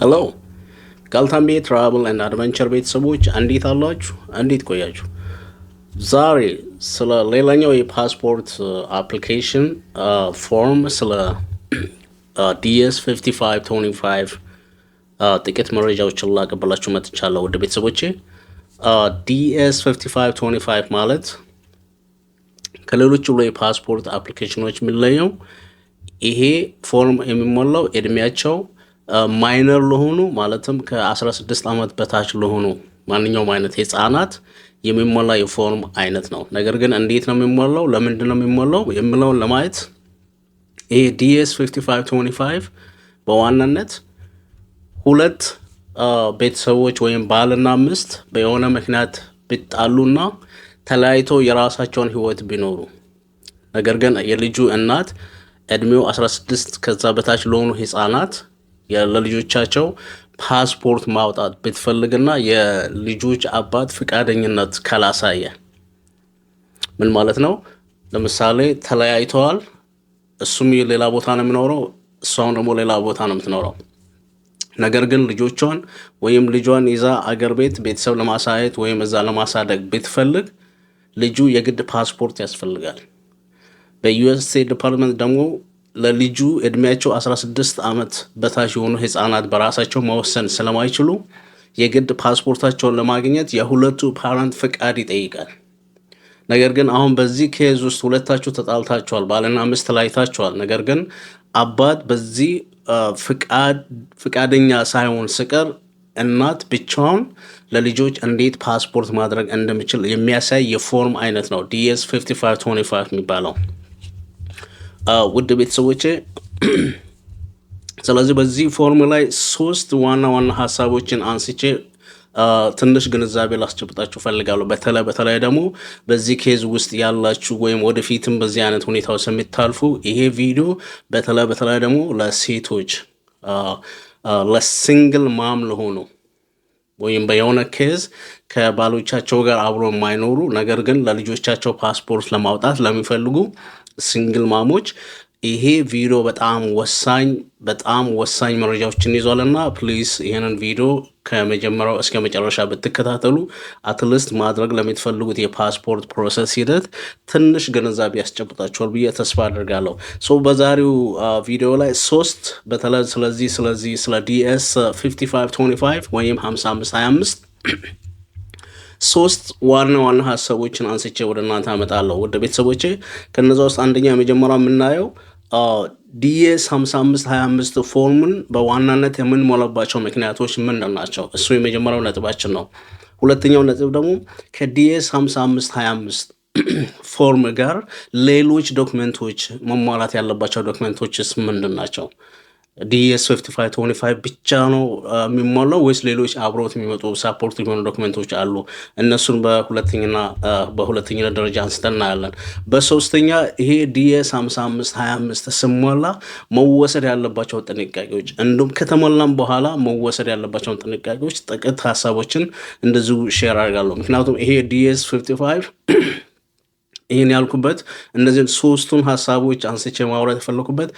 ሄሎ ጋልታምቤ ትራቨል ኤንድ አድቨንቸር ቤተሰቦች እንዴት አላችሁ? እንዴት ቆያችሁ? ዛሬ ስለ ሌላኛው የፓስፖርት አፕሊኬሽን ፎርም ስለ ዲኤስ 5525 ጥቂት መረጃዎችን ላቀበላችሁ መጥቻለሁ። ውድ ቤተሰቦቼ ዲኤስ 5525 ማለት ከሌሎች ብሎ የፓስፖርት አፕሊኬሽኖች የሚለየው ይሄ ፎርም የሚሞላው እድሜያቸው ማይነር ለሆኑ ማለትም ከ16 ዓመት በታች ለሆኑ ማንኛውም አይነት ህፃናት የሚሞላ የፎርም አይነት ነው። ነገር ግን እንዴት ነው የሚሞላው፣ ለምንድን ነው የሚሞላው የሚለውን ለማየት ይሄ ዲኤስ 5525 በዋናነት ሁለት ቤተሰቦች ወይም ባልና ሚስት በየሆነ ምክንያት ቢጣሉና ተለያይተው የራሳቸውን ህይወት ቢኖሩ ነገር ግን የልጁ እናት እድሜው 16 ከዛ በታች ለሆኑ ህፃናት ለልጆቻቸው ፓስፖርት ማውጣት ብትፈልግና የልጆች አባት ፍቃደኝነት ካላሳየ ምን ማለት ነው? ለምሳሌ ተለያይተዋል። እሱም ሌላ ቦታ ነው የሚኖረው፣ እሷም ደግሞ ሌላ ቦታ ነው የምትኖረው። ነገር ግን ልጆቿን ወይም ልጇን ይዛ አገር ቤት ቤተሰብ ለማሳየት ወይም እዛ ለማሳደግ ብትፈልግ ልጁ የግድ ፓስፖርት ያስፈልጋል። በዩኤስ ስቴት ዲፓርትመንት ደግሞ ለልጁ እድሜያቸው 16 ዓመት በታች የሆኑ ህፃናት በራሳቸው መወሰን ስለማይችሉ የግድ ፓስፖርታቸውን ለማግኘት የሁለቱ ፓረንት ፍቃድ ይጠይቃል። ነገር ግን አሁን በዚህ ኬዝ ውስጥ ሁለታችሁ ተጣልታችኋል፣ ባልና ሚስት ተለያይታችኋል። ነገር ግን አባት በዚህ ፍቃደኛ ሳይሆን ስቀር እናት ብቻውን ለልጆች እንዴት ፓስፖርት ማድረግ እንደሚችል የሚያሳይ የፎርም አይነት ነው ዲኤስ 5525 የሚባለው። ውድ ቤተሰቦቼ ስለዚህ በዚህ ፎርም ላይ ሶስት ዋና ሀሳቦችን አንስቼ ትንሽ ግንዛቤ ላስጨብጣችሁ ፈልጋለሁ። በተለይ ደግሞ በዚህ ኬዝ ውስጥ ያላችሁ ወይም ወደፊትም በዚህ አይነት ሁኔታዎች የሚታልፉ ይሄ ቪዲዮ በተለይ ደግሞ ለሴቶች ለሲንግል ማም ለሆኑ ወይም በየሆነ ኬዝ ከባሎቻቸው ጋር አብሮ የማይኖሩ ነገር ግን ለልጆቻቸው ፓስፖርት ለማውጣት ለሚፈልጉ ሲንግል ማሞች ይሄ ቪዲዮ በጣም ወሳኝ መረጃዎችን ይዟልና ፕሊዝ ይሄንን ቪዲዮ ከመጀመሪያው እስከ መጨረሻ ብትከታተሉ አትሊስት ማድረግ ለምትፈልጉት የፓስፖርት ፕሮሰስ ሂደት ትንሽ ግንዛቤ ያስጨብጣችኋል ብዬ ተስፋ አድርጋለሁ። በዛሬው ቪዲዮ ላይ በተለይ ስለ ዲኤስ 5525 ወይም 5525 ሶስት ዋና ሀሳቦችን አንስቼ ወደ እናንተ አመጣለሁ። ወደ ቤተሰቦቼ ከነዛ ውስጥ አንደኛ የመጀመሪያው የምናየው ዲኤስ 5525 ፎርምን በዋናነት የምንሞላባቸው ምክንያቶች ምንድን ናቸው? እሱ የመጀመሪያው ነጥባችን ነው። ሁለተኛው ነጥብ ደግሞ ከዲኤስ 5525 ፎርም ጋር ሌሎች ዶክመንቶች መሟላት ያለባቸው ዶክመንቶችስ ምንድን ናቸው? ዲኤስ 5525 ብቻ ነው የሚሞላው ወይስ ሌሎች አብሮት የሚመጡ ሳፖርት የሚሆኑ ዶክመንቶች አሉ? እነሱን በሁለተኛ ደረጃ አንስተን እናያለን። በሶስተኛ ይሄ ዲኤስ 5525 ስሞላ መወሰድ ያለባቸው ጥንቃቄዎች እንዲሁም ከተሞላም በኋላ መወሰድ ያለባቸውን ጥንቃቄዎች ጥቂት ሀሳቦችን እንደዚሁ ሼር አድርጋለሁ። ምክንያቱም ይሄ ዲኤስ 55 ይህን ያልኩበት እነዚህን ሶስቱን ሀሳቦች አንስቼ ማውራት የፈለኩበት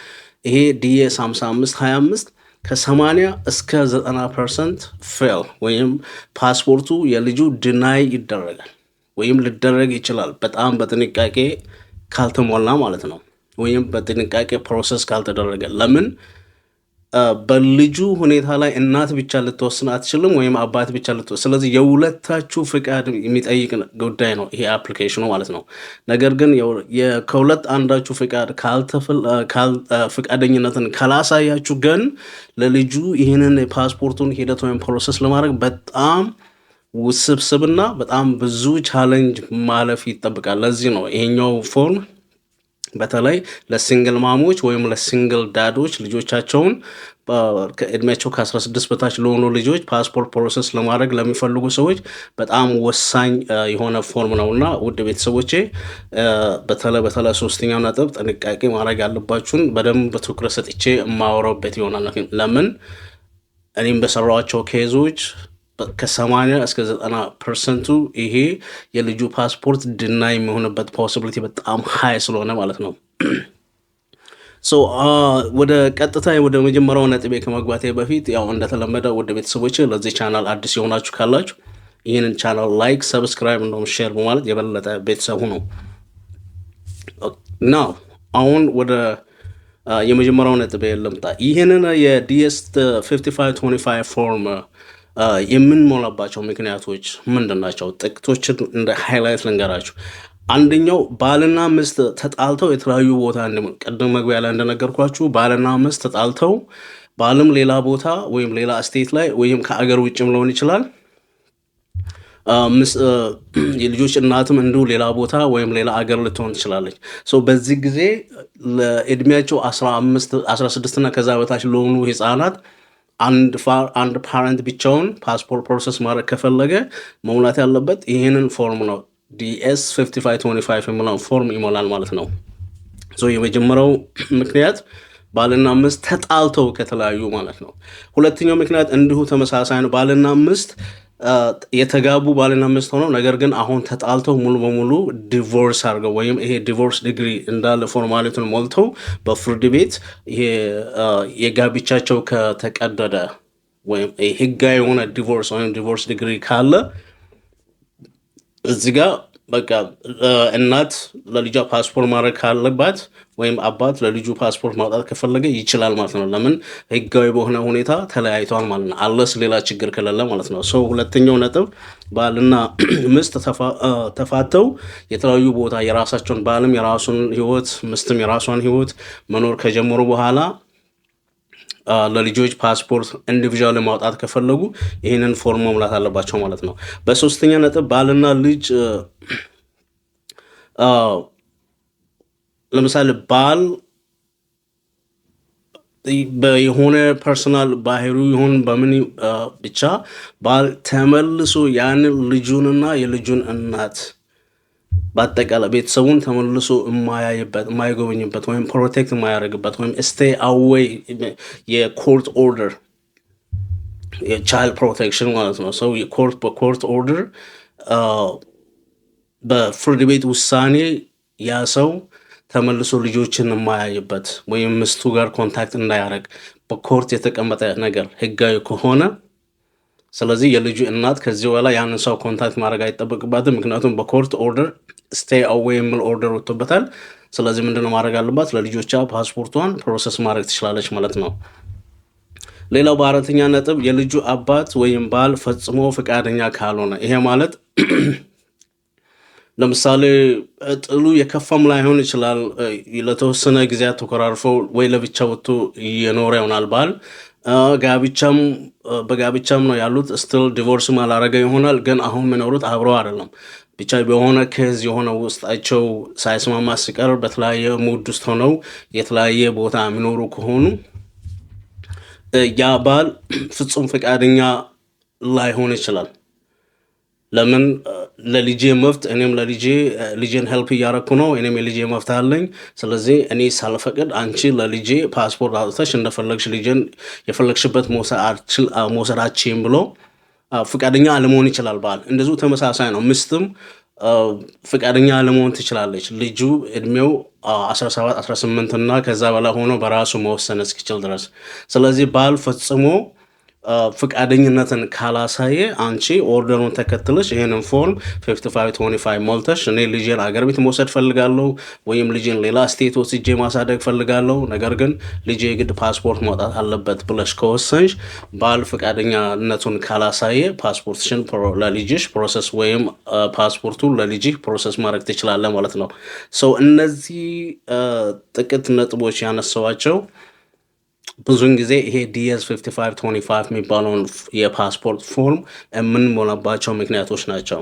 ይሄ ዲኤስ 5525 ከ80 እስከ 90% ፌል ወይም ፓስፖርቱ የልጁ ድናይ ይደረጋል ወይም ሊደረግ ይችላል። በጣም በጥንቃቄ ካልተሞላ ማለት ነው፣ ወይም በጥንቃቄ ፕሮሰስ ካልተደረገ። ለምን በልጁ ሁኔታ ላይ እናት ብቻ ልትወስን አትችልም፣ ወይም አባት ብቻ ልትወስን። ስለዚህ የሁለታችሁ ፍቃድ የሚጠይቅ ጉዳይ ነው ይሄ አፕሊኬሽኑ ማለት ነው። ነገር ግን ከሁለት አንዳችሁ ፍቃድ ፍቃደኝነትን ካላሳያችሁ ግን ለልጁ ይህንን የፓስፖርቱን ሂደት ወይም ፕሮሰስ ለማድረግ በጣም ውስብስብና በጣም ብዙ ቻሌንጅ ማለፍ ይጠብቃል። ለዚህ ነው ይሄኛው ፎርም በተለይ ለሲንግል ማሞች ወይም ለሲንግል ዳዶች ልጆቻቸውን እድሜያቸው ከ16 በታች ለሆኑ ልጆች ፓስፖርት ፕሮሰስ ለማድረግ ለሚፈልጉ ሰዎች በጣም ወሳኝ የሆነ ፎርም ነውና ውድ ቤተሰቦቼ በተለይ ሶስተኛው ነጥብ ጥንቃቄ ማድረግ ያለባችሁን በደንብ ትኩረት ሰጥቼ የማወራበት ይሆናል። ለምን እኔም በሰራኋቸው ኬዞች ከ80 እስከ 90% ይሄ የልጁ ፓስፖርት ድና የሚሆንበት ፖሲቢሊቲ በጣም ሃይ ስለሆነ ማለት ነው። ወደ ቀጥታ ወደ መጀመሪያው ነጥቤ ከመግባቴ በፊት ያው እንደተለመደ ወደ ቤተሰቦች ለዚህ ቻናል አዲስ የሆናችሁ ካላችሁ ይህንን ቻናል ላይክ፣ ሰብስክራይብ እንደውም ሼር በማለት የበለጠ ቤተሰቡ ነው። ናው አሁን ወደ የመጀመሪያው ነጥቤ ልምጣ። ይህንን የዲኤስ 5525 ፎርም የምንሞላባቸው ምክንያቶች ምንድን ናቸው? ጥቂቶችን እንደ ሃይላይት ልንገራችሁ። አንደኛው ባልና ሚስት ተጣልተው የተለያዩ ቦታ ቅድም መግቢያ ላይ እንደነገርኳችሁ ባልና ሚስት ተጣልተው ባልም ሌላ ቦታ ወይም ሌላ ስቴት ላይ ወይም ከአገር ውጭም ሊሆን ይችላል፣ የልጆች እናትም እንዲሁ ሌላ ቦታ ወይም ሌላ አገር ልትሆን ትችላለች። በዚህ ጊዜ ለእድሜያቸው 16 እና ከዛ በታች ለሆኑ ህፃናት አንድ ፓረንት ብቻውን ፓስፖርት ፕሮሰስ ማድረግ ከፈለገ መሙላት ያለበት ይህንን ፎርም ነው። ዲኤስ 5525 የሚለውን ፎርም ይሞላል ማለት ነው። የመጀመሪያው ምክንያት ባልና ሚስት ተጣልተው ከተለያዩ ማለት ነው። ሁለተኛው ምክንያት እንዲሁ ተመሳሳይ ነው። ባልና ሚስት የተጋቡ ባልና ሚስት ሆነው ነገር ግን አሁን ተጣልተው ሙሉ በሙሉ ዲቮርስ አድርገው ወይም ይሄ ዲቮርስ ዲግሪ እንዳለ ፎርማሊቲውን ሞልተው በፍርድ ቤት ይሄ የጋብቻቸው ከተቀደደ ወይም ህጋዊ የሆነ ዲቮርስ ወይም ዲቮርስ ዲግሪ ካለ እዚህ ጋር በቃ እናት ለልጇ ፓስፖርት ማድረግ ካለባት ወይም አባት ለልጁ ፓስፖርት ማውጣት ከፈለገ ይችላል ማለት ነው። ለምን ህጋዊ በሆነ ሁኔታ ተለያይተዋል ማለት ነው፣ አለስ ሌላ ችግር ከሌለ ማለት ነው። ሁለተኛው ነጥብ ባልና ሚስት ተፋተው የተለያዩ ቦታ የራሳቸውን ባልም የራሱን ህይወት ሚስትም የራሷን ህይወት መኖር ከጀመሩ በኋላ ለልጆች ፓስፖርት ኢንዲቪዥዋል ማውጣት ከፈለጉ ይህንን ፎርም መሙላት አለባቸው ማለት ነው። በሶስተኛ ነጥብ ባልና ልጅ ለምሳሌ ባል የሆነ ፐርሰናል ባህሪ ይሁን በምን ብቻ ባል ተመልሶ ያንን ልጁንና የልጁን እናት በአጠቃላይ ቤተሰቡን ተመልሶ የማያይበት የማይጎበኝበት ወይም ፕሮቴክት የማያደርግበት ወይም ስቴይ አዌይ የኮርት ኦርደር የቻይልድ ፕሮቴክሽን ማለት ነው። በኮርት ኦርደር በፍርድ ቤት ውሳኔ ያ ሰው ተመልሶ ልጆችን የማያይበት ወይም ሚስቱ ጋር ኮንታክት እንዳያደርግ በኮርት የተቀመጠ ነገር ህጋዊ ከሆነ ስለዚህ የልጁ እናት ከዚህ በኋላ ያንን ሰው ኮንታክት ማድረግ አይጠበቅባትም። ምክንያቱም በኮርት ኦርደር ስቴይ አዌይ የሚል ኦርደር ወጥቶበታል። ስለዚህ ምንድነው ማድረግ አለባት? ለልጆቿ ፓስፖርቷን ፕሮሰስ ማድረግ ትችላለች ማለት ነው። ሌላው በአራተኛ ነጥብ የልጁ አባት ወይም ባል ፈጽሞ ፈቃደኛ ካልሆነ፣ ይሄ ማለት ለምሳሌ ጥሉ የከፋም ላይሆን ይችላል። ለተወሰነ ጊዜያት ተኮራርፈው ወይ ለብቻ ወጥቶ እየኖረ ይሆናል ባል በጋብቻም ነው ያሉት። ስትል ዲቮርስም አላረገ ይሆናል፣ ግን አሁን የሚኖሩት አብረው አይደለም። ብቻ በሆነ ኬዝ የሆነ ውስጣቸው ሳይስማማ ሲቀር በተለያየ ሙድ ውስጥ ሆነው የተለያየ ቦታ የሚኖሩ ከሆኑ ያ ባል ፍጹም ፈቃደኛ ላይሆን ይችላል። ለምን ለልጄ መብት እኔም ልጄን ሄልፕ እያረኩ ነው፣ እኔም የልጄ መብት አለኝ። ስለዚህ እኔ ሳልፈቅድ አንቺ ለልጄ ፓስፖርት አውጥተሽ እንደፈለግሽ ልጄን የፈለግሽበት መውሰዳችም ብሎ ፈቃደኛ አለመሆን ይችላል ባል። እንደዚሁ ተመሳሳይ ነው። ሚስትም ፈቃደኛ አለመሆን ትችላለች፣ ልጁ እድሜው 17 18 እና ከዛ በላይ ሆኖ በራሱ መወሰን እስኪችል ድረስ። ስለዚህ ባል ፈጽሞ ፈቃደኝነትን ካላሳየ አንቺ ኦርደሩን ተከትለሽ ይህንን ፎርም 5525 ሞልተሽ እኔ ልጄን አገር ቤት መውሰድ ፈልጋለሁ ወይም ልጄን ሌላ ስቴት ወስጄ ማሳደግ ፈልጋለሁ፣ ነገር ግን ልጄ የግድ ፓስፖርት ማውጣት አለበት ብለሽ ከወሰንሽ ባል ፈቃደኛነቱን ካላሳየ ፓስፖርትሽን ለልጅሽ ፕሮሰስ ወይም ፓስፖርቱን ለልጅህ ፕሮሰስ ማድረግ ትችላለህ ማለት ነው። እነዚህ ጥቂት ነጥቦች ያነሳዋቸው ብዙውን ጊዜ ይሄ ዲኤስ 5525 የሚባለውን የፓስፖርት ፎርም የምንሞላባቸው ምክንያቶች ናቸው።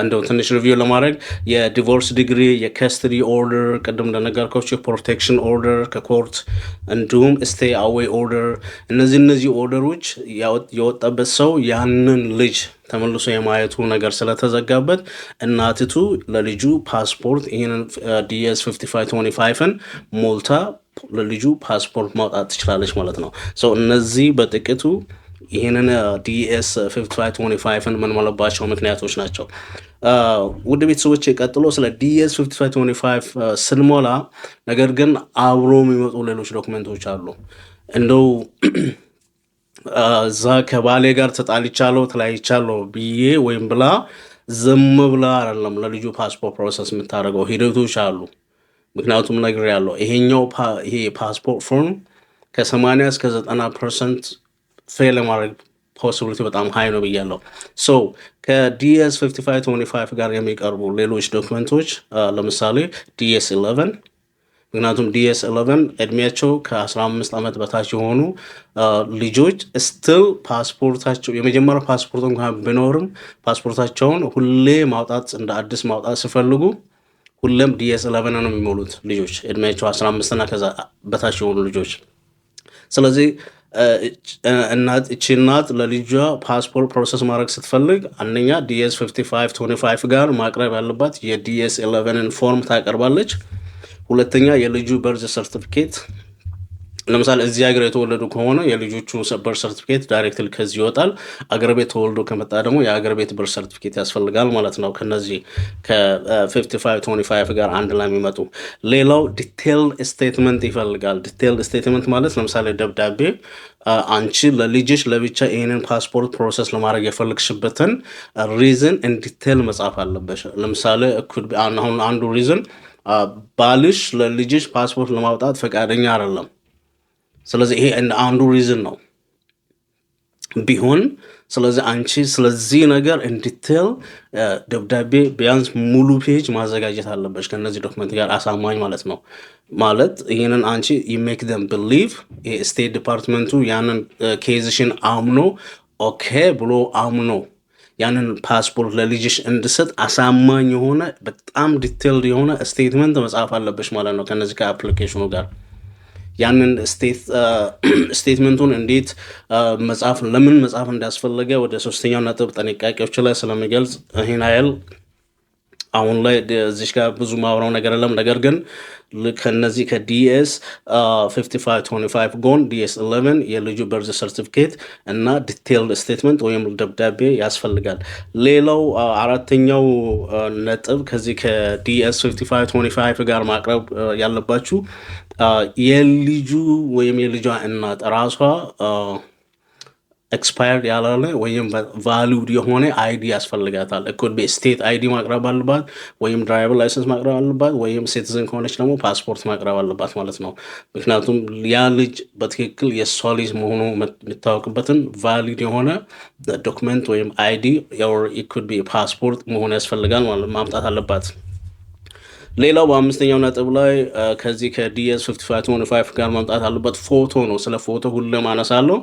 እንደው ትንሽ ሪቪው ለማድረግ የዲቮርስ ዲግሪ፣ የከስተዲ ኦርደር፣ ቅድም እንደነገርኳችሁ ፕሮቴክሽን ኦርደር ከኮርት እንዲሁም ስቴይ አዌይ ኦርደር፣ እነዚህ ኦርደሮች የወጣበት ሰው ያንን ልጅ ተመልሶ የማየቱ ነገር ስለተዘጋበት እናትቱ ለልጁ ፓስፖርት ይህንን ዲኤስ 5525ን ሞልታ ለልጁ ፓስፖርት ማውጣት ትችላለች ማለት ነው። እነዚህ በጥቂቱ ይህንን ዲኤስ 5525ን የምንሞላባቸው ምክንያቶች ናቸው። ውድ ቤተሰቦች ቀጥሎ ስለ ዲኤስ 5525 ስንሞላ ነገር ግን አብሮ የሚመጡ ሌሎች ዶክመንቶች አሉ። እንደው እዛ ከባሌ ጋር ተጣልቻለሁ ተለያይቻለሁ ብዬ ወይም ብላ ዝም ብላ አይደለም ለልጁ ፓስፖርት ፕሮሰስ የምታደርገው፣ ሂደቶች አሉ። ምክንያቱም ነግሬያለሁ፣ ይሄ ፓስፖርት ፎርም ከ80 እስከ 90% ፌል የማድረግ ፖሲቢሊቲ በጣም ሀይ ነው ብያለሁ። ሶ ከዲኤስ 5525 ጋር የሚቀርቡ ሌሎች ዶክመንቶች ለምሳሌ ዲኤስ 11፣ ምክንያቱም ዲኤስ 11 እድሜያቸው ከ15 ዓመት በታች የሆኑ ልጆች ስትል ፓስፖርታቸው የመጀመሪያ ፓስፖርት እንኳን ቢኖርም ፓስፖርታቸውን ሁሌ ማውጣት እንደ አዲስ ማውጣት ሲፈልጉ ሁሌም ዲኤስ 11 ነው የሚሞሉት ልጆች እድሜያቸው 15 እና ከዛ በታች የሆኑ ልጆች። ስለዚህ እቺ እናት ለልጇ ፓስፖርት ፕሮሰስ ማድረግ ስትፈልግ አንደኛ ዲኤስ 5525 ጋር ማቅረብ ያለባት የዲኤስ 11ን ፎርም ታቀርባለች። ሁለተኛ የልጁ በርዝ ሰርቲፊኬት፣ ለምሳሌ እዚህ ሀገር የተወለዱ ከሆነ የልጆቹ በርዝ ሰርቲፊኬት ዳይሬክትሊ ከዚህ ይወጣል። አገር ቤት ተወልዶ ከመጣ ደግሞ የአገር ቤት በርዝ ሰርቲፊኬት ያስፈልጋል ማለት ነው። ከነዚህ ከ5525 ጋር አንድ ላይ የሚመጡ ሌላው ዲቴይልድ ስቴትመንት ይፈልጋል። ዲቴይልድ ስቴትመንት ማለት ለምሳሌ ደብዳቤ አንቺ ለልጅሽ ለብቻ ይህንን ፓስፖርት ፕሮሰስ ለማድረግ የፈልግሽበትን ሪዝን ኢን ዲቴይል መጻፍ አለበሽ። ለምሳሌ አሁን አንዱ ሪዝን ባልሽ ለልጅሽ ፓስፖርት ለማውጣት ፈቃደኛ አይደለም። ስለዚህ ይሄ አንዱ ሪዝን ነው ቢሆን፣ ስለዚህ አንቺ ስለዚህ ነገር ኢንዲቴል ደብዳቤ ቢያንስ ሙሉ ፔጅ ማዘጋጀት አለበች ከነዚህ ዶክመንት ጋር አሳማኝ ማለት ነው። ማለት ይህንን አንቺ ሜክ ደም ብሊቭ ስቴት ዲፓርትመንቱ ያንን ኬዝሽን አምኖ ኦኬ ብሎ አምኖ ያንን ፓስፖርት ለልጅሽ እንድሰጥ አሳማኝ የሆነ በጣም ዲቴልድ የሆነ ስቴትመንት መጻፍ አለበች ማለት ነው ከነዚህ ከአፕሊኬሽኑ ጋር። ያንን ስቴትመንቱን እንዴት መጻፍ ለምን መጻፍ እንዳስፈለገ ወደ ሶስተኛው ነጥብ ጥንቃቄዎች ላይ ስለሚገልጽ ይህን ያህል አሁን ላይ እዚህ ጋር ብዙ ማውራው ነገር የለም። ነገር ግን ከነዚህ ከዲኤስ 5525 ጎን ዲኤስ 11 የልጁ በርዝ ሰርቲፊኬት እና ዲቴይልድ ስቴትመንት ወይም ደብዳቤ ያስፈልጋል። ሌላው አራተኛው ነጥብ ከዚህ ከዲኤስ 5525 ጋር ማቅረብ ያለባችሁ የልጁ ወይም የልጇ እናት ራሷ ኤክስፓየርድ ያላለ ወይም ቫሊድ የሆነ አይዲ ያስፈልጋታል። እኮ ስቴት አይዲ ማቅረብ አለባት፣ ወይም ድራይቨር ላይሰንስ ማቅረብ አለባት፣ ወይም ሴቲዝን ከሆነች ደግሞ ፓስፖርት ማቅረብ አለባት ማለት ነው። ምክንያቱም ያ ልጅ በትክክል የእሷ ልጅ መሆኑ የሚታወቅበትን ቫሊድ የሆነ ዶክመንት ወይም አይዲ ኢኩድ ቢ ፓስፖርት መሆኑ ያስፈልጋል ማለት ማምጣት አለባት። ሌላው በአምስተኛው ነጥብ ላይ ከዚህ ከዲኤስ 5525 ጋር መምጣት አለበት ፎቶ ነው። ስለ ፎቶ ሁሌም አነሳለሁ።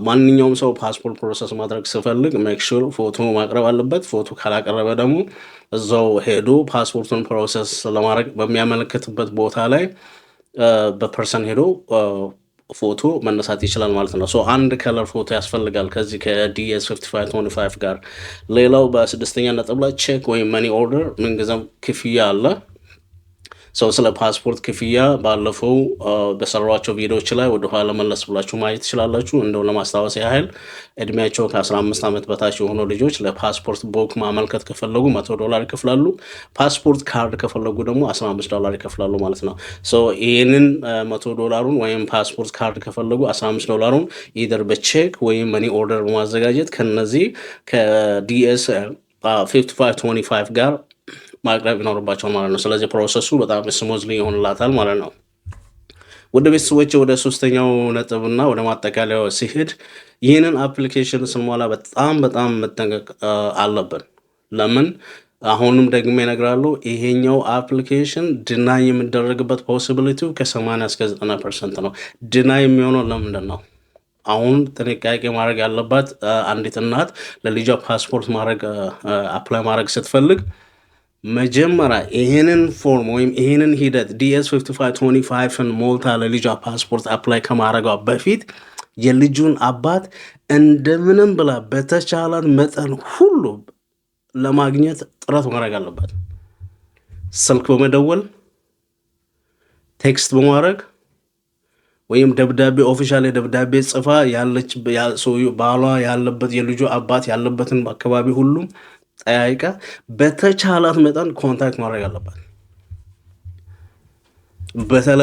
ማንኛውም ሰው ፓስፖርት ፕሮሰስ ማድረግ ስፈልግ ሜክ ሹር ፎቶ ማቅረብ አለበት። ፎቶ ካላቀረበ ደግሞ እዛው ሄዶ ፓስፖርቱን ፕሮሰስ ለማድረግ በሚያመለክትበት ቦታ ላይ በፐርሰን ሄዶ ፎቶ መነሳት ይችላል ማለት ነው። አንድ ከለር ፎቶ ያስፈልጋል ከዚህ ከዲኤስ 5525 ጋር። ሌላው በስድስተኛ ነጥብ ላይ ቼክ ወይም መኒ ኦርደር ምንጊዜም ክፍያ አለ። ስለ ፓስፖርት ክፍያ ባለፈው በሰሯቸው ቪዲዮዎች ላይ ወደኋላ መለስ ብላችሁ ማየት ትችላላችሁ። እንደው ለማስታወስ ያህል እድሜያቸው ከ15 ዓመት በታች የሆኑ ልጆች ለፓስፖርት ቦክ ማመልከት ከፈለጉ $100 ይከፍላሉ። ፓስፖርት ካርድ ከፈለጉ ደግሞ $15 ይከፍላሉ ማለት ነው። ይህንን $100 ወይም ፓስፖርት ካርድ ከፈለጉ $15 ኢደር በቼክ ወይም መኒ ኦርደር በማዘጋጀት ከነዚህ ከዲኤስ 5525 ጋር ማቅረብ ይኖርባቸዋል ማለት ነው። ስለዚህ ፕሮሰሱ በጣም ስሙዝሊ ይሆንላታል ማለት ነው። ወደ ቤተሰቦች ወደ ሶስተኛው ነጥብና ወደ ማጠቃለያው ሲሄድ ይህንን አፕሊኬሽን ስንሞላ በጣም መጠንቀቅ አለብን። ለምን አሁንም ደግሞ እነግራለሁ፣ ይሄኛው አፕሊኬሽን ድናይ የሚደረግበት ፖሲቢሊቲው ከ80 እስከ 90% ነው። ድናይ የሚሆነው ለምንድን ነው? አሁን ጥንቃቄ ማድረግ ያለባት አንዲት እናት ለልጇ ፓስፖርት አፕላይ ማድረግ ስትፈልግ መጀመሪያ ይህንን ፎርም ወይም ይህንን ሂደት ዲኤስ 5525ን ሞልታ ለልጇ ፓስፖርት አፕላይ ከማድረጓ በፊት የልጁን አባት እንደምንም ብላ በተቻላት መጠን ሁሉ ለማግኘት ጥረት ማድረግ አለባት። ስልክ በመደወል ቴክስት በማድረግ ወይም ደብዳቤ ኦፊሻል ደብዳቤ ጽፋ ያለች ባሏ ያለበት የልጁ አባት ያለበትን አካባቢ ሁሉ ጠያይቃ በተቻላት መጠን ኮንታክት ማድረግ አለባት።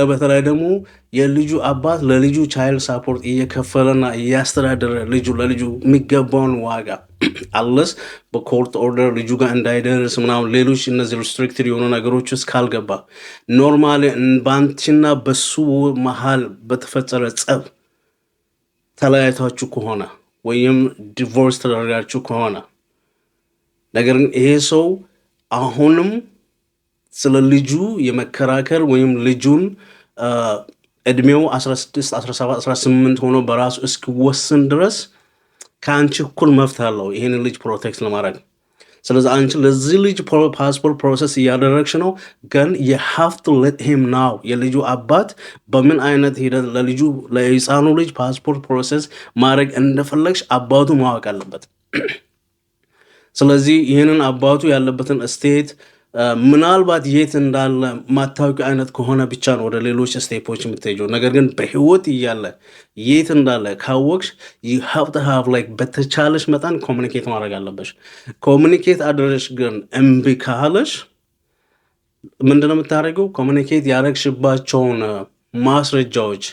በተለይ ደግሞ የልጁ አባት ለልጁ ቻይልድ ሳፖርት እየከፈለና እያስተዳደረ ለልጁ የሚገባውን ዋጋ አለስ በኮርት ኦርደር ልጁ ጋር እንዳይደርስ ምናምን ሌሎች እነዚህ ሪስትሪክትድ የሆኑ ነገሮች ውስጥ ካልገባ ኖርማሊ በአንቺና በሱ መሀል በተፈጠረ ጸብ ተለያይታችሁ ከሆነ ወይም ዲቮርስ ተደረጋችሁ ከሆነ ነገር ግን ይሄ ሰው አሁንም ስለ ልጁ የመከራከር ወይም ልጁን እድሜው 16 17 18 ሆኖ በራሱ እስኪወስን ድረስ ከአንቺ እኩል መብት አለው ይሄን ልጅ ፕሮቴክት ለማድረግ። ስለዚህ አንቺ ለዚህ ልጅ ፓስፖርት ፕሮሰስ እያደረግሽ ነው፣ ግን you have to let him know የልጁ አባት በምን አይነት ሂደት ለህፃኑ ልጅ ፓስፖርት ፕሮሰስ ማድረግ እንደፈለግሽ አባቱ ማወቅ አለበት። ስለዚህ ይህንን አባቱ ያለበትን ስቴት ምናልባት የት እንዳለ ማታወቂ አይነት ከሆነ ብቻ ነው ወደ ሌሎች ስቴፖች የምትሄጂው። ነገር ግን በህይወት እያለ የት እንዳለ ካወቅሽ you have to have በተቻለሽ መጠን ኮሚኒኬት ማድረግ አለበሽ። ኮሚኒኬት አድረሽ ግን እምቢ ካለሽ ምንድነው የምታደርገው? ኮሚኒኬት ያደረግሽባቸውን ማስረጃዎች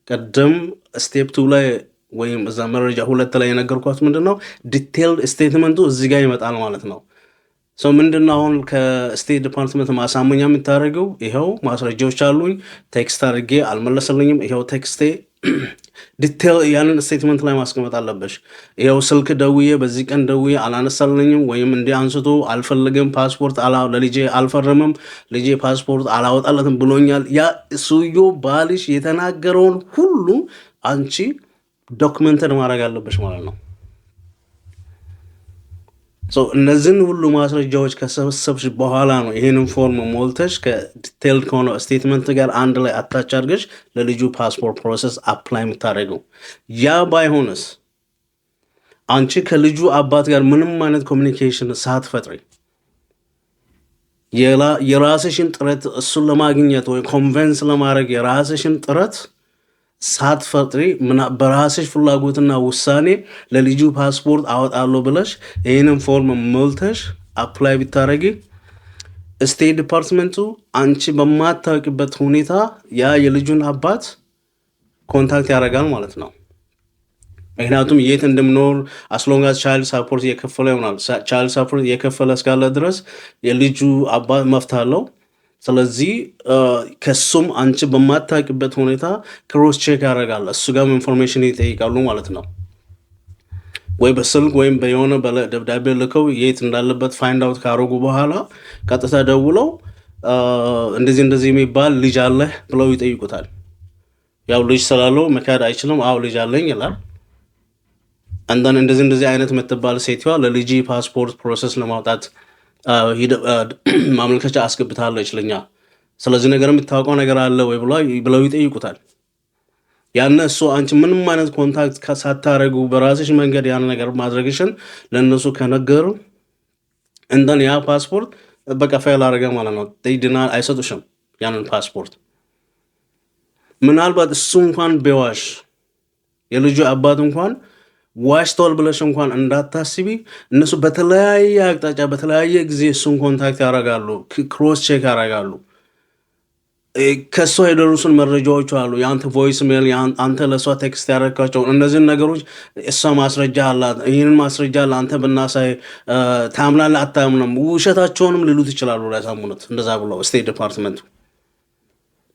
ቀደም ስቴፕ 2 ላይ ወይም እዛ መረጃ 2 ላይ የነገርኳት ምንድነው ዲቴይልድ ስቴትመንቱ እዚህ ጋር ይመጣል ማለት ነው። ሰው ምንድነው አሁን ከስቴት ዲፓርትመንት ማሳመኛ የምታደርገው ይሄው ማስረጃዎች አሉኝ ቴክስት አድርጌ አልመለሰልኝም ይሄው ቴክስቴ ዲቴይል ያንን ስቴትመንት ላይ ማስቀመጥ አለበሽ። ይሄው ስልክ ደውዬ በዚህ ቀን ደውዬ አላነሳልኝም ወይም እንዲህ አንስቶ አልፈልግም ፓስፖርት ለልጄ አልፈረምም ልጄ ፓስፖርት አላወጣለትም ብሎኛል። ያ ሰውዬው ባልሽ የተናገረውን ሁሉ አንቺ ዶክመንተድ ማድረግ አለበሽ ማለት ነው። እነዚህን ሁሉ ማስረጃዎች ከሰበሰብሽ በኋላ ነው ይሄንን ፎርም ሞልተሽ ከዲቴይልድ ከሆነ ስቴትመንት ጋር አንድ ላይ አታች አድርገሽ ለልጁ ፓስፖርት ፕሮሰስ አፕላይ የምታደርገው። ያ ባይሆንስ አንቺ ከልጁ አባት ጋር ምንም አይነት ኮሚኒኬሽን ሳትፈጥሪ የራስሽን ጥረት እሱን ለማግኘት ወይ ኮንቨንስ ለማድረግ የራስሽን ጥረት ሳትፈጥሪ በራስሽ ፍላጎትና ውሳኔ ለልጁ ፓስፖርት አወጣለሁ ብለሽ ይህንን ፎርም ሞልተሽ አፕላይ ብታደርጊ ስቴት ዲፓርትመንቱ አንቺ በማታውቂበት ሁኔታ ያ የልጁን አባት ኮንታክት ያደርጋል ማለት ነው። ምክንያቱም የት እንደምኖር አስሎንጋዝ ቻይልድ ሳፖርት እየከፈለ ይሆናል። ቻይልድ ሳፖርት እየከፈለ እስካለ ድረስ የልጁ አባት መብት አለው። ስለዚህ ከሱም አንቺ በማታውቂበት ሁኔታ ክሮስ ቼክ ያደርጋል። እሱ ጋር ኢንፎርሜሽን ይጠይቃሉ ማለት ነው። ወይ በስልክ ወይም በየሆነ ደብዳቤ ልከው የት እንዳለበት ፋይንድ አውት ካደረጉ በኋላ ቀጥታ ደውለው እንደዚህ የሚባል ልጅ አለ ብለው ይጠይቁታል። ያው ልጅ ስላለው መካድ አይችልም። አዎ ልጅ አለኝ ይላል። አንዳንድ እንደዚህ አይነት የምትባል ሴትዋ ለልጅ ፓስፖርት ፕሮሰስ ለማውጣት ማመልከቻ አስገብታለች ለኛ። ስለዚህ ነገር የምታውቀው ነገር አለ ወይ ብለው ይጠይቁታል። ያን እሱ አንቺ ምንም አይነት ኮንታክት ሳታረጉ በራስሽ መንገድ ያን ነገር ማድረግሽን ለነሱ ከነገሩ እንደን ያ ፓስፖርት በቃ ፋይል አደረገ ማለት ነው። ደይድና አይሰጡሽም ያንን ፓስፖርት። ምናልባት እሱ እንኳን ቢዋሽ የልጁ አባት እንኳን ዋሽቷል ብለሽ እንኳን እንዳታስቢ እነሱ በተለያየ አቅጣጫ በተለያየ ጊዜ እሱን ኮንታክት ያደርጋሉ፣ ክሮስ ቼክ ያደርጋሉ። ከሷ የደረሱን መረጃዎች አሉ። የአንተ ቮይስ ሜል አንተ ለሷ ቴክስት ያደረካቸው እነዚህን ነገሮች እሷ ማስረጃ አላት። ይህንን ማስረጃ ለአንተ ብናሳይ ታምናለህ አታምንም? ውሸታቸውንም ሊሉት ይችላሉ ላይሳሙኑት። እንደዛ ብለው ስቴት ዲፓርትመንቱ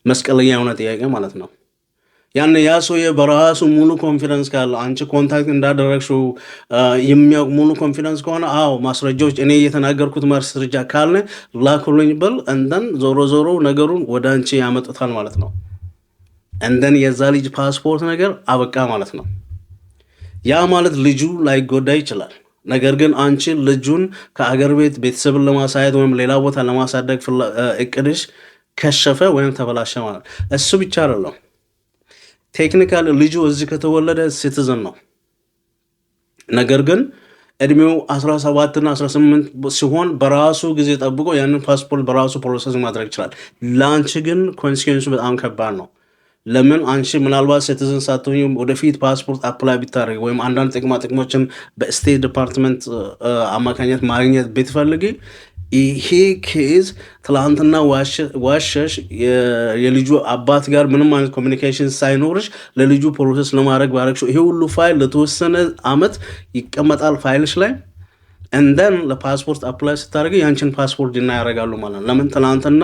መስቀለኛ የሆነ ጥያቄ ማለት ነው። ያን ያ ሰውዬ በራሱ ሙሉ ኮንፊደንስ ካለው አንቺ ኮንታክት እንዳደረግሽው የሚያውቅ ሙሉ ኮንፊደንስ ከሆነ አዎ ማስረጃዎች እኔ እየተናገርኩት ማስረጃ ካለ ላኩልኝ ብል እንደን ዞሮ ነገሩን ወደ አንቺ ያመጡታል ማለት ነው። እንደን የዛ ልጅ ፓስፖርት ነገር አበቃ ማለት ነው። ያ ማለት ልጁ ላይጎዳ ይችላል። ነገር ግን አንቺ ልጁን ከአገር ቤት ቤተሰብን ለማሳየት ወይም ሌላ ቦታ ለማሳደግ እቅድሽ ከሸፈ ወይም ተበላሸ ማለት እሱ ብቻ አይደለም። ቴክኒካል ልጁ እዚህ ከተወለደ ሲቲዝን ነው። ነገር ግን እድሜው 17 እና 18 ሲሆን በራሱ ጊዜ ጠብቆ ያንን ፓስፖርት በራሱ ፕሮሰስ ማድረግ ይችላል። ላንቺ ግን ኮንሲኩዌንሱ በጣም ከባድ ነው። ለምን አንቺ ምናልባት ሲቲዝን ሳትሆኚ ወደፊት ፓስፖርት አፕላይ ብታደርጊ ወይም አንዳንድ ጥቅሞችን በስቴት ዲፓርትመንት አማካኝነት ማግኘት ብትፈልጊ ይሄ ኬዝ ትላንትና ዋሸሽ የልጁ አባት ጋር ምንም አይነት ኮሚኒኬሽን ሳይኖርሽ ለልጁ ፕሮሰስ ለማድረግ ባረግሽው ይሄ ሁሉ ፋይል ለተወሰነ አመት ይቀመጣል ፋይልሽ ላይ እንደን ለፓስፖርት አፕላይ ስታደርጊ ያንቺን ፓስፖርት ዲና ያደርጋሉ ማለት ነው። ለምን ትላንትና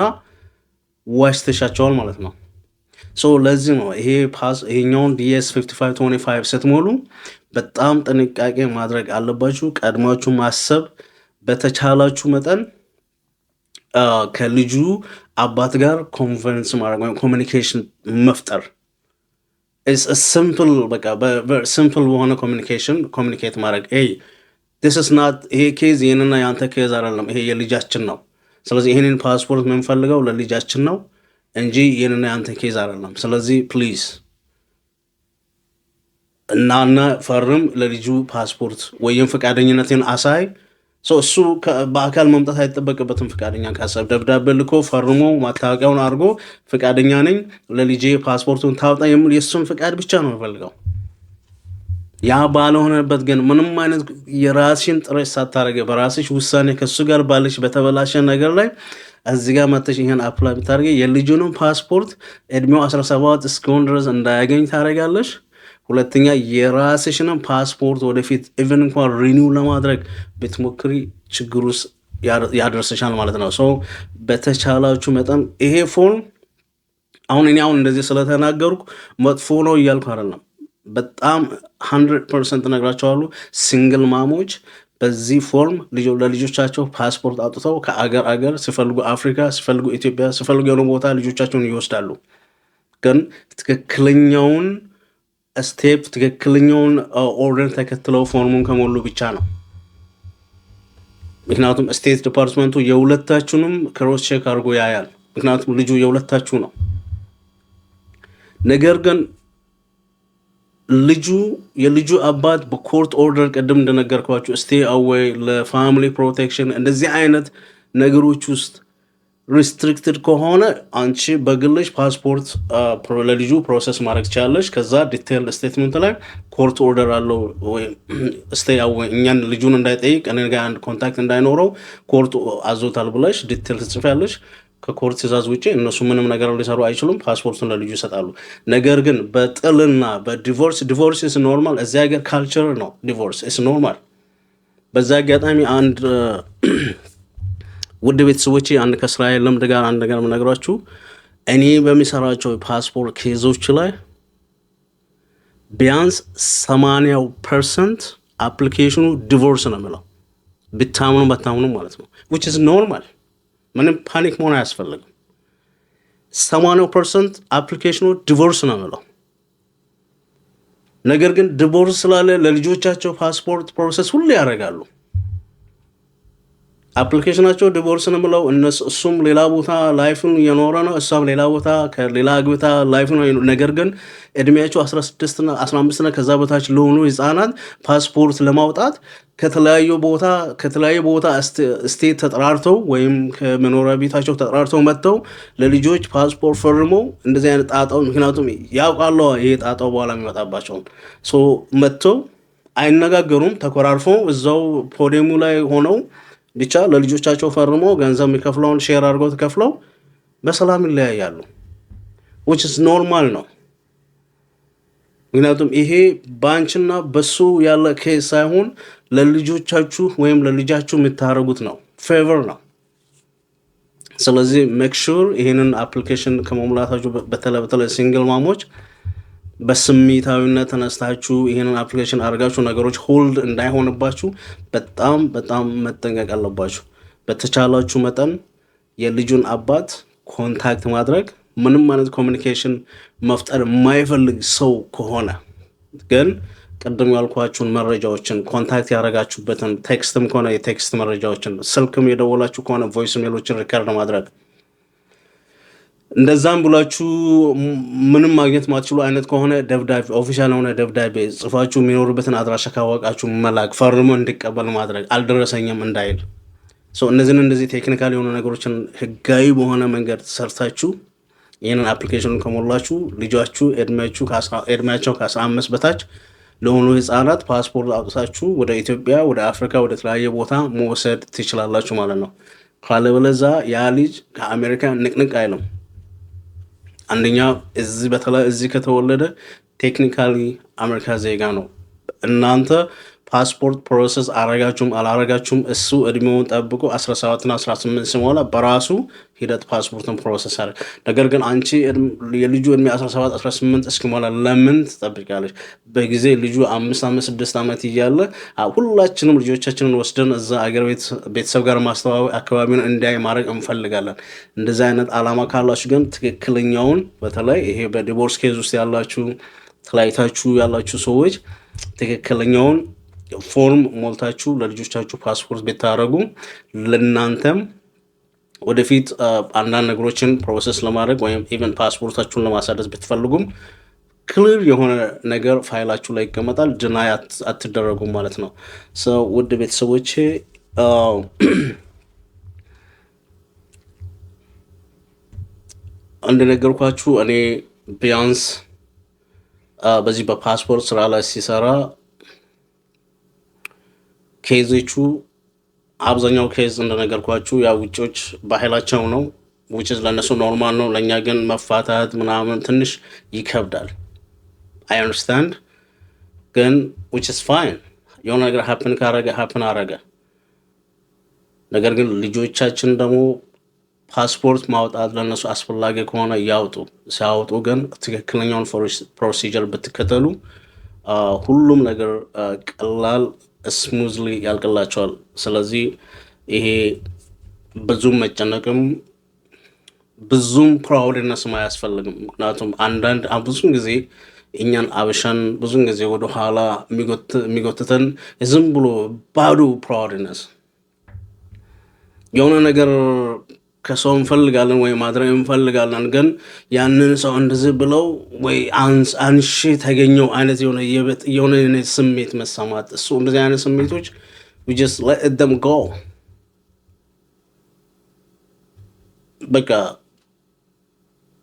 ዋሽተሻቸዋል ማለት ነው። ሶ ለዚህ ነው ይሄኛውን ዲኤስ 5525 ስትሞሉ በጣም ጥንቃቄ ማድረግ አለባችሁ። ቀድማችሁ ማሰብ በተቻላችሁ መጠን ከልጁ አባት ጋር ኮንፈረንስ ማድረግ ወይም ኮሚኒኬሽን መፍጠር ሲምፕል በቃ ሲምፕል በሆነ ኮሚኒኬት ማድረግ this is not ይሄ ኬዝ ይሄንና ያንተ ኬዝ አይደለም፣ ይሄ የልጃችን ነው። ስለዚህ ይሄንን ፓስፖርት የምንፈልገው ለልጃችን ነው እንጂ ይሄንና ያንተ ኬዝ አይደለም። ስለዚህ ፕሊዝ እናና ፈርም ለልጁ ፓስፖርት ወይም ፈቃደኝነትን አሳይ። እሱ በአካል መምጣት አይጠበቅበትም። ፈቃደኛ ካሰብ ደብዳቤ ልኮ ፈርሞ ማታወቂያውን አድርጎ ፈቃደኛ ነኝ ለልጄ ፓስፖርቱን ታውጣ የሚል የእሱን ፈቃድ ብቻ ነው የሚፈልገው። ያ ባልሆነበት ግን ምንም አይነት የራስሽን ጥረት ሳታደርጊ በራስሽ ውሳኔ ከሱ ጋር ባለሽ በተበላሸ ነገር ላይ እዚህ ጋር መጥተሽ ይሄን አፕላይ ብታደርጊ የልጁንም ፓስፖርት እድሜው 17 እስከሆነ ድረስ እንዳያገኝ ታደርጋለሽ። ሁለተኛ የራስሽንም ፓስፖርት ወደፊት ኢቨን እንኳን ሪኒው ለማድረግ ብትሞክሪ ችግር ውስጥ ያደርስሻል ማለት ነው። በተቻላችሁ መጠን ይሄ ፎርም አሁን እንደዚህ ስለተናገርኩ መጥፎ ነው እያልኩ አይደለም። በጣም 100% ነግራቸዋለሁ። ሲንግል ማሞች በዚህ ፎርም ለልጆቻቸው ፓስፖርት አውጥተው ከአገር ሲፈልጉ አፍሪካ፣ ሲፈልጉ ኢትዮጵያ፣ ሲፈልጉ የሆነ ቦታ ልጆቻቸውን ይወስዳሉ። ግን ትክክለኛውን ስቴፕ ትክክለኛውን ኦርደር ተከትለው ፎርሙን ከሞሉ ብቻ ነው። ምክንያቱም ስቴት ዲፓርትመንቱ የሁለታችሁንም ክሮስ ቼክ አድርጎ ያያል። ምክንያቱም ልጁ የሁለታችሁ ነው። ነገር ግን የልጁ አባት በኮርት ኦርደር ቅድም እንደነገርኳችሁ ስቴ አዌይ ለፋሚሊ ፕሮቴክሽን እንደዚህ አይነት ነገሮች ውስጥ ሪስትሪክትድ ከሆነ አንቺ በግልሽ ፓስፖርት ለልጁ ፕሮሰስ ማድረግ ትችላለሽ። ከዛ ዲቴል ስቴትመንት ላይ ኮርት ኦርደር አለው ወይ ስቴ አዌይ እኛን ልጁን እንዳይጠይቅ እኔ ጋር አንድ ኮንታክት እንዳይኖረው ኮርት አዞታል ብለሽ ዲቴል ትጽፊያለሽ። ከኮርት ትእዛዝ ውጪ እነሱ ምንም ነገር ሊሰሩ አይችሉም። ፓስፖርቱን ለልጁ ይሰጣሉ። ነገር ግን በጥልና ዲቮርስ ኢስ ኖርማል። እዚያ ሀገር ካልቸር ነው ዲቮርስ ኢስ ኖርማል። በዛ አጋጣሚ አንድ ውድ ቤተሰቦቼ አንድ ከእስራኤል ልምድ ጋር አንድ ነገር የምነግራችሁ እኔ በሚሰራቸው ፓስፖርት ኬዞች ላይ ቢያንስ 80% አፕሊኬሽኑ ዲቮርስ ነው የሚለው ብታምኑ ማለት ነው which is normal። ምንም ፓኒክ መሆን አያስፈልግም። 80% አፕሊኬሽኑ ዲቮርስ ነው የሚለው። ነገር ግን ዲቮርስ ስላለ ለልጆቻቸው ፓስፖርት ፕሮሰስ ሁሉ ያደርጋሉ። አፕሊኬሽናቸው ዲቮርስ ነው የሚለው። እሱም ሌላ ቦታ ላይፍን እየኖረ ነው፣ እሷም ሌላ ቦታ ከሌላ አግብታ ላይፍ ነው። ነገር ግን እድሜያቸው 16 እና 15 ከዛ በታች ለሆኑ ህፃናት ፓስፖርት ለማውጣት ከተለያዩ ቦታ ስቴት ተጠራርተው ወይም ከመኖሪያ ቤታቸው ተጠራርተው መጥተው ለልጆች ፓስፖርት ፈርመው እንደዚህ አይነት ጣጣው ምክንያቱም ያውቃሉ ይሄ ጣጣው በኋላ የሚመጣባቸው መጥተው አይነጋገሩም። ተኮራርፈው እዛው ፖዲየሙ ላይ ሆነው ብቻ ለልጆቻቸው ፈርመው ገንዘብ የሚከፍለውን ሼር አድርገው ተከፍለው በሰላም ይለያያሉ። which is normal ነው። ምክንያቱም ይሄ ባንችና በሱ ያለ ኬስ ሳይሆን ለልጆቻችሁ ወይም ለልጃችሁ የምታረጉት ነው፣ ፌቨር ነው። ስለዚህ ሜክ ሹር ይሄንን አፕሊኬሽን ከመሙላታችሁ በተለይ ሲንግል ማሞች በስሜታዊነት ተነስታችሁ ይሄንን አፕሊኬሽን አድርጋችሁ ነገሮች ሆልድ እንዳይሆንባችሁ በጣም መጠንቀቅ አለባችሁ። በተቻላችሁ መጠን የልጁን አባት ኮንታክት ማድረግ ምንም አይነት ኮሚኒኬሽን መፍጠር የማይፈልግ ሰው ከሆነ ግን ቅድም ያልኳችሁን መረጃዎችን ኮንታክት ያደረጋችሁበትን ቴክስትም ከሆነ የቴክስት መረጃዎችን ስልክም የደወላችሁ ከሆነ ቮይስ ሜሎችን ሪከርድ ማድረግ እንደዛም ብላችሁ ምንም ማግኘት ማትችሉ አይነት ከሆነ ደብዳቤ ኦፊሻል ሆነ ደብዳቤ ጽፋችሁ የሚኖርበትን አድራሻ ካወቃችሁ መላክ ፈርሞ እንዲቀበል ማድረግ አልደረሰኝም እንዳይል እንደዚህ ቴክኒካል የሆኑ ነገሮችን ህጋዊ በሆነ መንገድ ሰርታችሁ ይህንን አፕሊኬሽኑን ከሞላችሁ ልጃችሁ እድሜያቸው ከ15 በታች ለሆኑ ህፃናት ፓስፖርት አውጥታችሁ ወደ ኢትዮጵያ፣ ወደ አፍሪካ፣ ወደ ተለያየ ቦታ መውሰድ ትችላላችሁ ማለት ነው። ካለበለዛ ያ ልጅ ከአሜሪካ ንቅንቅ አይልም። አንደኛ በተለይ እዚህ ከተወለደ ቴክኒካሊ አሜሪካ ዜጋ ነው። እናንተ ፓስፖርት ፕሮሰስ አረጋችሁም አላረጋችሁም እሱ እድሜውን ጠብቆ 17 እና 18 ሲሞላ በራሱ ሂደት ፓስፖርትን ፕሮሰስ አለ። ነገር ግን አንቺ የልጁ እድሜ 17 18 እስኪሞላ ለምን ትጠብቃለች? በጊዜ ልጁ 5 ዓመት 6 ዓመት እያለ ሁላችንም ልጆቻችንን ወስደን እዛ አገር ቤተሰብ ጋር ማስተዋወቅ አካባቢውን እንዲያይ ማድረግ እንፈልጋለን። እንደዚህ አይነት አላማ ካላችሁ ግን ትክክለኛውን በተለይ ይሄ በዲቮርስ ኬዝ ውስጥ ያላችሁ ተለያይታችሁ ያላችሁ ሰዎች ትክክለኛውን ፎርም ሞልታችሁ ለልጆቻችሁ ፓስፖርት ብታደርጉ ለእናንተም ወደፊት አንዳንድ ነገሮችን ፕሮሰስ ለማድረግ ወይም ኢቨን ፓስፖርታችሁን ለማሳደስ ብትፈልጉም ክሊር የሆነ ነገር ፋይላችሁ ላይ ይቀመጣል። ድናይ አትደረጉም ማለት ነው። ውድ ቤተሰቦቼ እንደነገርኳችሁ እኔ ቢያንስ በዚህ በፓስፖርት ስራ ላይ ሲሰራ ኬዞቹ አብዛኛው ኬዝ እንደነገርኳችሁ ያ ውጮች ባህላቸው ነው፣ ውጭ ለነሱ ኖርማል ነው። ለእኛ ግን መፋታት ምናምን ትንሽ ይከብዳል። አይ አንደርስታንድ ግን which is fine የሆነ ነገር ሀፕን ካረገ ሀፕን አረገ። ነገር ግን ልጆቻችን ደግሞ ፓስፖርት ማውጣት ለነሱ አስፈላጊ ከሆነ ያውጡ። ሲያወጡ ግን ትክክለኛውን ፕሮሲጀር ብትከተሉ ሁሉም ነገር ቀላል ስሙዝሊ ያልቅላቸዋል። ስለዚህ ይሄ ብዙም መጨነቅም ብዙም ፕራውድነስም አያስፈልግም። ምክንያቱም አንዳንድ ብዙን ጊዜ እኛን አበሻን ብዙን ጊዜ ወደኋላ የሚጎትተን ዝም ብሎ ባዶ ፕራውድነስ የሆነ ነገር ከሰው እንፈልጋለን ወይ ማድረግ እንፈልጋለን፣ ግን ያንን ሰው እንደዚህ ብለው ወይ አንሺ ተገኘው አይነት የሆነ ስሜት መሰማት እሱ እንደዚህ አይነት ስሜቶች we just let them go። በቃ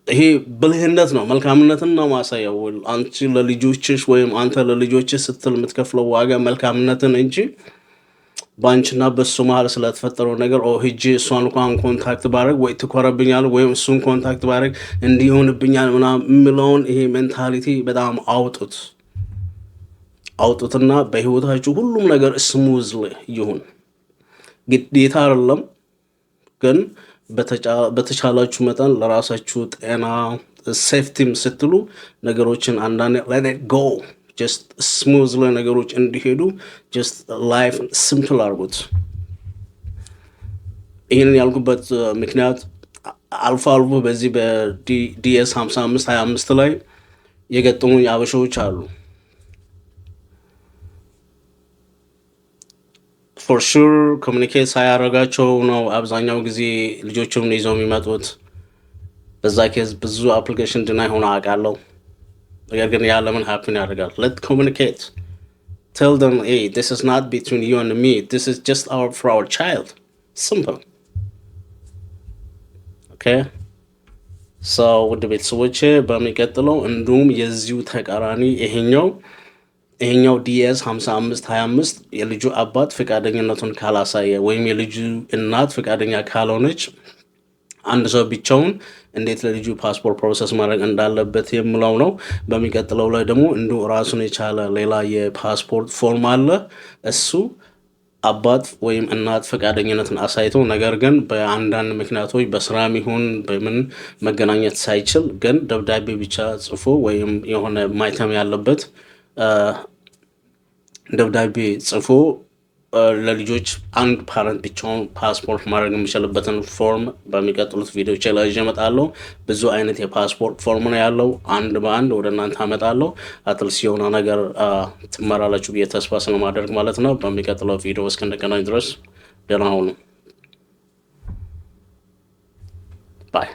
ይሄ ብልህነት ነው፣ መልካምነትን ነው ማሳያው። አንቺ ለልጆችሽ ወይም አንተ ለልጆችሽ ስትል የምትከፍለው ዋጋ መልካምነትን እንጂ ባንችና በሱ መሀል ስለተፈጠረው ነገር ሂጂ እሷን እንኳን ኮንታክት ባረግ ወይ ትኮረብኛል ወይም እሱን ኮንታክት ባረግ እንዲሆንብኛል ምናምን የሚለውን ይሄ ሜንታሊቲ በጣም አውጡትና በህይወታችሁ ሁሉም ነገር ስሙዝሊ ይሁን። ግዴታ አይደለም፣ ግን በተቻላችሁ መጠን ለራሳችሁ ጤና ሴፍቲም ስትሉ ነገሮችን አንዳንድ let it go just smoothly ነገሮች እንዲሄዱ just life simple አድርጉት። ይህንን ያልኩበት ምክንያት አልፎ አልፎ በዚህ በዲኤስ 5525 ላይ የገጠሙ አበሾች አሉ። for sure ኮሚኒኬት ሳያደርጋቸው ነው አብዛኛው ጊዜ ልጆችን ይዘው የሚመጡት። በዛ ኬዝ ብዙ አፕሊኬሽን ድና ሆነ አውቃለሁ። ነገር ግን ያ ለምን ሀፕን ያደርጋል? let communicate, tell them hey this is not between you and me, this is just for our child, simple okay። so ውድ ቤተሰቦቼ በሚቀጥለው እንዲሁም የዚሁ ተቃራኒ ይሄኛው ዲኤስ 5525 የልጁ አባት ፈቃደኝነቱን ካላሳየ ወይም የልጁ እናት ፈቃደኛ ካልሆነች አንድ ሰው ብቻውን እንዴት ለልጁ ፓስፖርት ፕሮሰስ ማድረግ እንዳለበት የምለው ነው። በሚቀጥለው ላይ ደግሞ እንዲሁ ራሱን የቻለ ሌላ የፓስፖርት ፎርም አለ። እሱ አባት ወይም እናት ፈቃደኝነትን አሳይቶ ነገር ግን በአንዳንድ ምክንያቶች በስራም ይሁን በምን መገናኘት ሳይችል ግን ደብዳቤ ብቻ ጽፎ ወይም የሆነ ማይተም ያለበት ደብዳቤ ጽፎ ለልጆች አንድ ፓረንት ብቻውን ፓስፖርት ማድረግ የሚችልበትን ፎርም በሚቀጥሉት ቪዲዮዎች ላይ ይዤ እመጣለሁ። ብዙ አይነት የፓስፖርት ፎርም ነው ያለው። አንድ በአንድ ወደ እናንተ አመጣለሁ። አትልስ የሆነ ነገር ትመራላችሁ ብዬ ተስፋ ስለማደርግ ማለት ነው። በሚቀጥለው ቪዲዮ እስክንገናኝ ድረስ ደህና ሁኑ። ባይ